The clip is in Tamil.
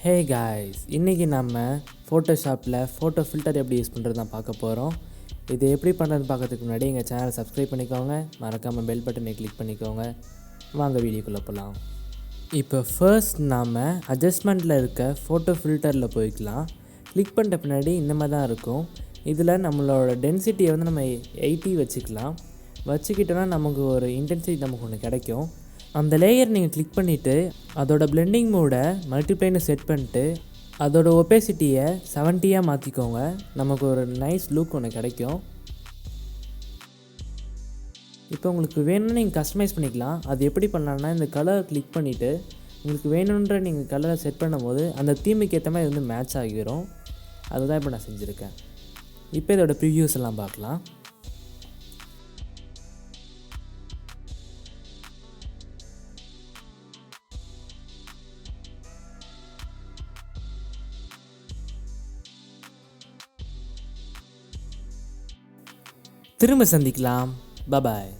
ஹே காய்ஸ், இன்றைக்கி நம்ம ஃபோட்டோஷாப்பில் ஃபோட்டோ ஃபில்டர் எப்படி யூஸ் பண்ணுறது தான் பார்க்க போகிறோம். இது எப்படி பண்ணுறதுன்னு பார்க்கறதுக்கு முன்னாடி எங்கள் சேனலை சப்ஸ்கிரைப் பண்ணிக்கோங்க, மறக்காமல் பெல் பட்டனை கிளிக் பண்ணிக்கோங்க. வாங்க வீடியோக்குள்ளே போகலாம். இப்போ ஃபர்ஸ்ட் நாம் அட்ஜஸ்ட்மெண்ட்டில் இருக்க ஃபோட்டோ ஃபில்டரில் போய்க்கலாம். கிளிக் பண்ணிட்ட பின்னாடி இந்த மாதிரி தான் இருக்கும். இதில் நம்மளோட டென்சிட்டியை வந்து நம்ம 80 வச்சுக்கலாம். வச்சுக்கிட்டோன்னா நமக்கு ஒரு இன்டென்சிட்டி நமக்கு ஒன்று கிடைக்கும். அந்த லேயர் நீங்கள் கிளிக் பண்ணிவிட்டு அதோட பிளெண்டிங் மோடை மல்டிப்ளைன்னு செட் பண்ணிட்டு அதோட ஒப்பேசிட்டியை 70 மாற்றிக்கோங்க. நமக்கு ஒரு நைஸ் லுக் ஒன்று கிடைக்கும். இப்போ உங்களுக்கு வேணும்னு நீங்கள் கஸ்டமைஸ் பண்ணிக்கலாம். அது எப்படி பண்ணலான்னா, இந்த கலர் கிளிக் பண்ணிவிட்டு உங்களுக்கு வேணுன்ற நீங்கள் கலரை செட் பண்ணும்போது அந்த தீமுக்கு ஏற்ற மாதிரி வந்து மேட்ச் ஆகிரும். அதுதான் இப்போ நான் செஞ்சுருக்கேன். இப்போ இதோட ப்ரிவ்யூஸ் எல்லாம் பார்க்கலாம். திரும்ப சந்திக்கலாம். பாய்.